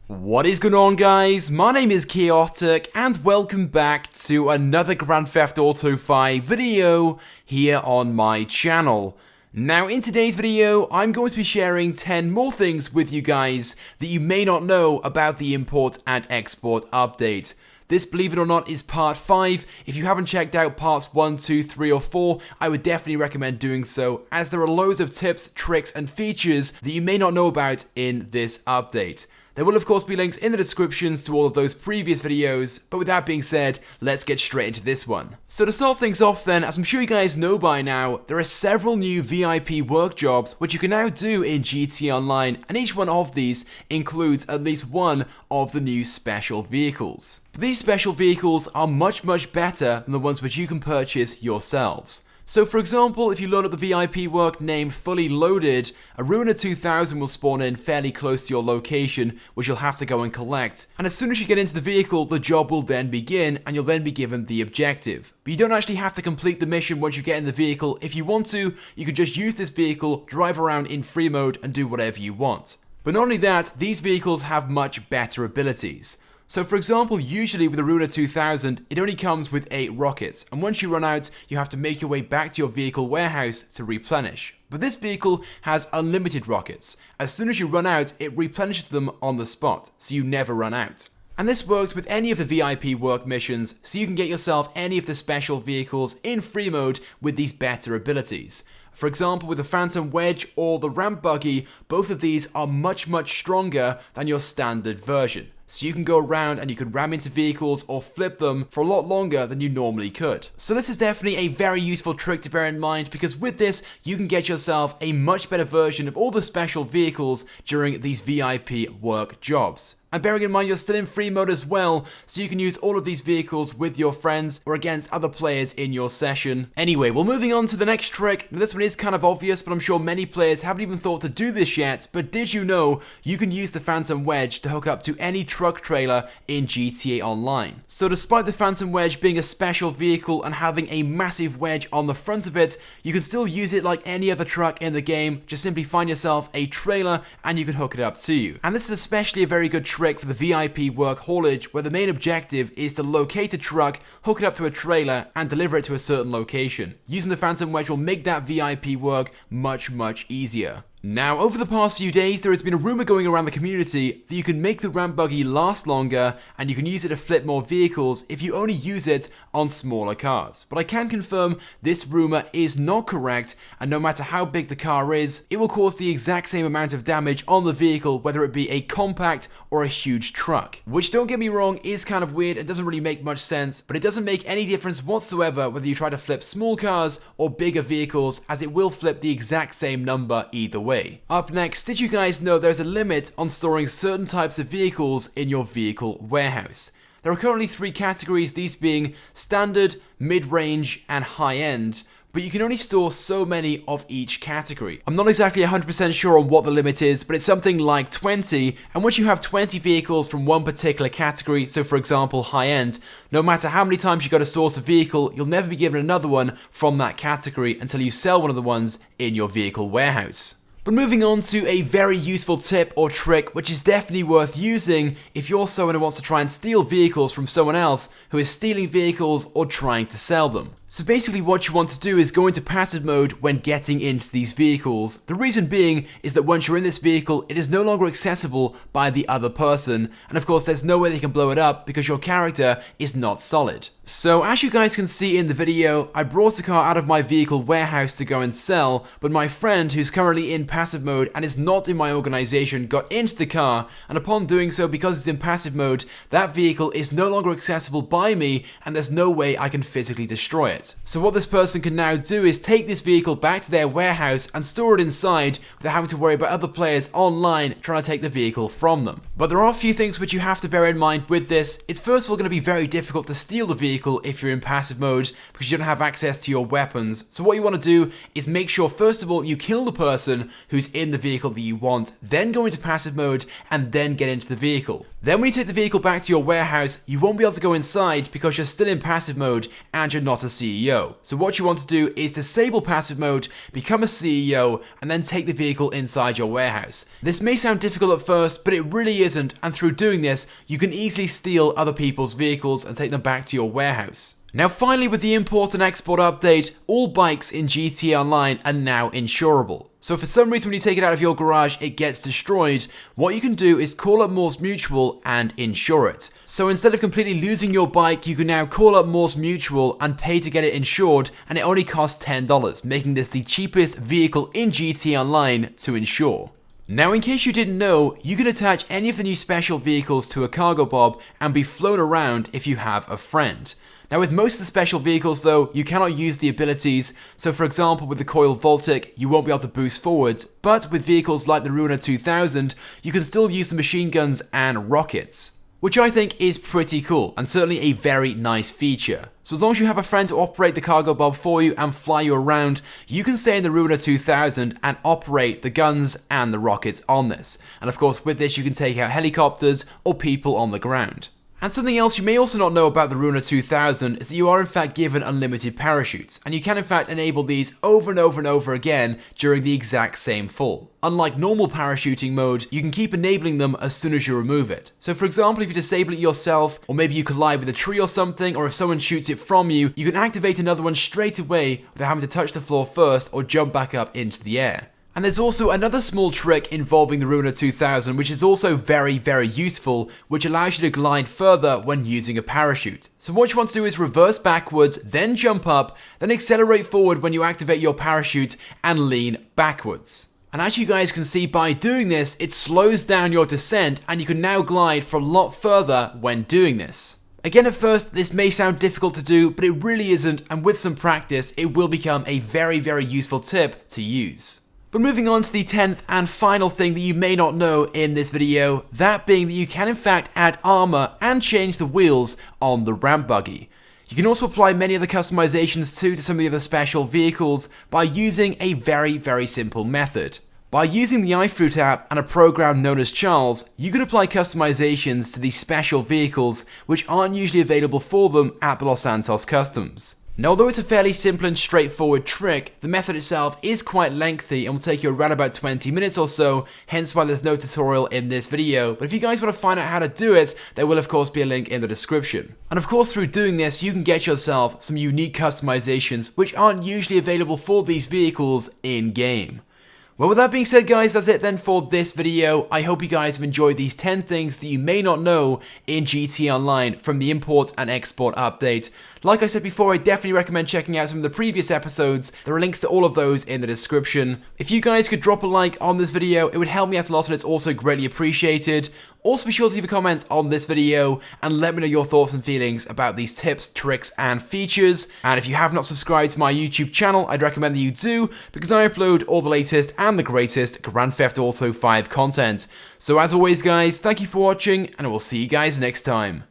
What is going on, guys? My name is Chaotic and welcome back to another Grand Theft Auto 5 video here on my channel. Now in today's video, I'm going to be sharing 10 more things with you guys that you may not know about the import and export update. This, believe it or not, is part 5. If you haven't checked out parts 1, 2, 3 or 4, I would definitely recommend doing so, as there are loads of tips, tricks and features that you may not know about in this update. There will of course be links in the descriptions to all of those previous videos, but with that being said, let's get straight into this one. So to start things off then, as I'm sure you guys know by now, there are several new VIP work jobs which you can now do in GTA Online, and each one of these includes at least one of the new special vehicles. These special vehicles are much better than the ones which you can purchase yourselves. So for example, if you load up the VIP work named Fully Loaded, a Ruiner 2000 will spawn in fairly close to your location, which you'll have to go and collect. And as soon as you get into the vehicle, the job will then begin, and you'll then be given the objective. But you don't actually have to complete the mission once you get in the vehicle. If you want to, you can just use this vehicle, drive around in free mode, and do whatever you want. But not only that, these vehicles have much better abilities. So for example, usually with a Ruiner 2000, it only comes with 8 rockets, and once you run out, you have to make your way back to your vehicle warehouse to replenish. But this vehicle has unlimited rockets. As soon as you run out, it replenishes them on the spot, so you never run out. And this works with any of the VIP work missions, so you can get yourself any of the special vehicles in free mode with these better abilities. For example, with the Phantom Wedge or the ramp buggy, both of these are much stronger than your standard version. So you can go around and you can ram into vehicles or flip them for a lot longer than you normally could. So this is definitely a very useful trick to bear in mind, because with this, you can get yourself a much better version of all the special vehicles during these VIP work jobs. And bearing in mind you're still in free mode as well, so you can use all of these vehicles with your friends or against other players in your session. Anyway, well, moving on to the next trick. Now, this one is kind of obvious, but I'm sure many players haven't even thought to do this yet, but did you know you can use the Phantom Wedge to hook up to any truck trailer in GTA Online? So despite the Phantom Wedge being a special vehicle and having a massive wedge on the front of it, you can still use it like any other truck in the game. Just simply find yourself a trailer and you can hook it up to you. And this is especially a very good trick for the VIP work haulage, where the main objective is to locate a truck, hook it up to a trailer, and deliver it to a certain location. Using the Phantom Wedge will make that VIP work much easier. Now, over the past few days, there has been a rumor going around the community that you can make the ramp buggy last longer and you can use it to flip more vehicles if you only use it on smaller cars. But I can confirm this rumor is not correct, and no matter how big the car is, it will cause the exact same amount of damage on the vehicle, whether it be a compact or a huge truck. Which, don't get me wrong, is kind of weird and doesn't really make much sense, but it doesn't make any difference whatsoever whether you try to flip small cars or bigger vehicles, as it will flip the exact same number either way. Up next, did you guys know there's a limit on storing certain types of vehicles in your vehicle warehouse? There are currently 3 categories, these being standard, mid-range, and high-end, but you can only store so many of each category. I'm not exactly 100% sure on what the limit is, but it's something like 20, and once you have 20 vehicles from one particular category, so for example high-end, no matter how many times you go to source a vehicle, you'll never be given another one from that category until you sell one of the ones in your vehicle warehouse. But moving on to a very useful tip or trick, which is definitely worth using if you're someone who wants to try and steal vehicles from someone else who is stealing vehicles or trying to sell them. So basically what you want to do is go into passive mode when getting into these vehicles. The reason being is that once you're in this vehicle, it is no longer accessible by the other person, and of course there's no way they can blow it up because your character is not solid. So as you guys can see in the video, I brought the car out of my vehicle warehouse to go and sell, but my friend, who's currently in passive mode and is not in my organization, got into the car, and upon doing so, because it's in passive mode, that vehicle is no longer accessible by me and there's no way I can physically destroy it. So what this person can now do is take this vehicle back to their warehouse and store it inside without having to worry about other players online trying to take the vehicle from them. But there are a few things which you have to bear in mind with this. It's first of all going to be very difficult to steal the vehicle if you're in passive mode because you don't have access to your weapons. So what you want to do is make sure first of all you kill the person who's in the vehicle that you want, then go into passive mode, and then get into the vehicle. Then when you take the vehicle back to your warehouse, you won't be able to go inside because you're still in passive mode and you're not a CEO. So what you want to do is disable passive mode, become a CEO, and then take the vehicle inside your warehouse. This may sound difficult at first, but it really isn't, and through doing this, you can easily steal other people's vehicles and take them back to your warehouse. Now finally, with the import and export update, all bikes in GTA Online are now insurable. So for some reason when you take it out of your garage it gets destroyed, what you can do is call up Morse Mutual and insure it. So instead of completely losing your bike, you can now call up Morse Mutual and pay to get it insured, and it only costs $10, making this the cheapest vehicle in GTA Online to insure. Now in case you didn't know, you can attach any of the new special vehicles to a cargo bob and be flown around if you have a friend. Now with most of the special vehicles though, you cannot use the abilities, so for example with the Coil Voltic, you won't be able to boost forwards, but with vehicles like the Ruiner 2000, you can still use the machine guns and rockets, which I think is pretty cool, and certainly a very nice feature. So as long as you have a friend to operate the cargo bob for you and fly you around, you can stay in the Ruiner 2000 and operate the guns and the rockets on this. And of course with this you can take out helicopters or people on the ground. And something else you may also not know about the Ruiner 2000 is that you are in fact given unlimited parachutes, and you can in fact enable these over and over and over again during the exact same fall. Unlike normal parachuting mode, you can keep enabling them as soon as you remove it. So for example, if you disable it yourself, or maybe you collide with a tree or something, or if someone shoots it from you, you can activate another one straight away without having to touch the floor first or jump back up into the air. And there's also another small trick involving the Ruiner 2000 which is also very useful, which allows you to glide further when using a parachute. So what you want to do is reverse backwards, then jump up, then accelerate forward when you activate your parachute and lean backwards. And as you guys can see, by doing this, it slows down your descent and you can now glide for a lot further when doing this. Again, at first, this may sound difficult to do, but it really isn't, and with some practice, it will become a very useful tip to use. But moving on to the 10th and final thing that you may not know in this video, that being that you can in fact add armor and change the wheels on the ramp buggy. You can also apply many other customizations too to some of the other special vehicles by using a very simple method. By using the iFruit app and a program known as Charles, you can apply customizations to these special vehicles which aren't usually available for them at the Los Santos Customs. Now although it's a fairly simple and straightforward trick, the method itself is quite lengthy and will take you around about 20 minutes or so, hence why there's no tutorial in this video. But if you guys want to find out how to do it, there will of course be a link in the description. And of course through doing this, you can get yourself some unique customizations which aren't usually available for these vehicles in-game. Well, with that being said guys, that's it then for this video. I hope you guys have enjoyed these 10 things that you may not know in GTA Online from the import and export update. Like I said before, I definitely recommend checking out some of the previous episodes. There are links to all of those in the description. If you guys could drop a like on this video, it would help me out a lot and it's also greatly appreciated. Also be sure to leave a comment on this video and let me know your thoughts and feelings about these tips, tricks and features. And if you have not subscribed to my YouTube channel, I'd recommend that you do, because I upload all the latest and the greatest Grand Theft Auto 5 content. So as always guys, thank you for watching and I will see you guys next time.